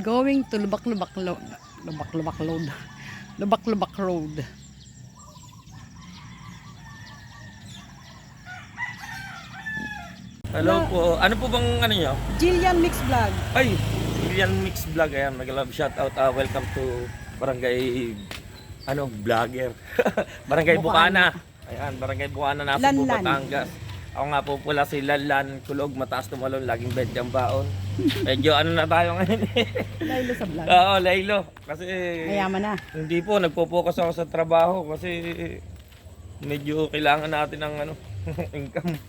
going to Lubak-Lubak Road. Lubak-Lubak Road. Lubak-Lubak Road. Hello po. Ano po bang ano nyo? Jillian Mix Vlog. Ay, Jillian Mix Vlog. Ayan, mag-love shout out. Welcome to Barangay vlogger. Barangay Bukana. Ayan, Barangay Bukana na sa Batangas. Ako nga po pala si Lanlan Kulog, mataas tumalon, laging bedyang baon. Medyo ano na tayo ngayon eh. Laylo sa vlog. Oo, Laylo. Kasi Mayaman na. hindi po, nagpo-focus ako sa trabaho kasi medyo kailangan natin ng income.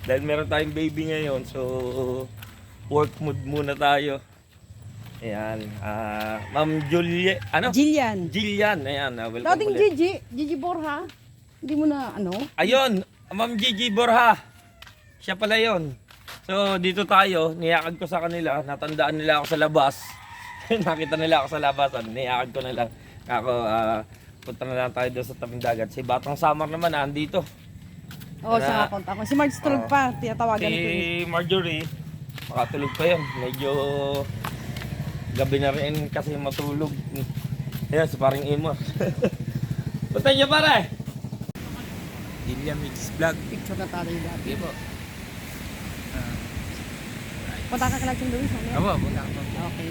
Dahil meron tayong baby ngayon, so work mood muna tayo. Ayan, Ma'am Julie, Jillian, ayan, welcome Dating ulit. Gigi Borja. Hindi mo na Ayun, Ma'am Gigi Borja. Siya pala yon. So dito tayo, niyakag ko sa kanila, natandaan nila ako sa labas. Nakita nila ako sa labas, niyakag ko na lang. Ako, punta na lang tayo doon sa tabing dagat. Si Batang Samar naman, andito. Oo, siya kakonta ko. Si Marge tulog pa, tinatawagan ko. Si Marjorie, makatulog pa yun. Medyo gabi na rin kasi matulog. Ayan, si paring Imo. Punta niyo pare! Jillian Mix Vlog. Picture na tayo dati. Okay po. Punta ka kalating doon sa Abo, punta ko. Okay.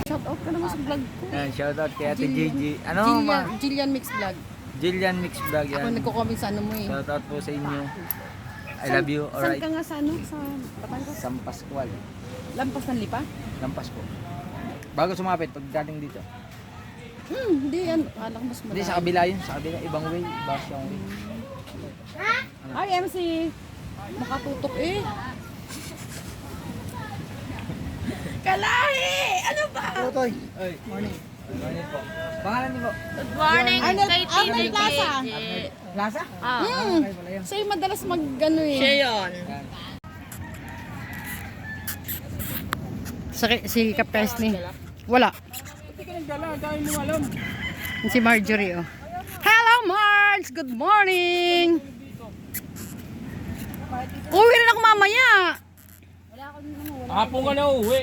Shout out ka naman sa vlog ko. Yan, shoutout kay Ate Gigi. Jillian Mix Vlog. Jillian Mix Vlog Ako yan. nagko-comment sa mo eh. Shoutout po sa inyo. I love you, Saan alright. ka nga sa Sa Batangas? San Pascual. Lampas ng Lipa? Lampas po. Bago sumapit, pagdating dito. Hindi yan. Alam mas Hindi, malayo. sa kabila yun. Sa kabila, ibang way. Basyang way. Ay, MC. Makatutok eh. Kalahi! Ano ba? Totoy. Ay, morning. Morning po. Pangalan niyo po? Good morning Arnold- kay Arnold Tini Plaza. Gigi. Plaza? Hmm. Ay, wala yan. Sa'yo madalas mag-ano eh. Siya yun. Yan. Si Kapes ni. Wala. Si Marjorie oh. Hello Marge! Good morning! Uwi rin ako mamaya. Hapon ka na uwi.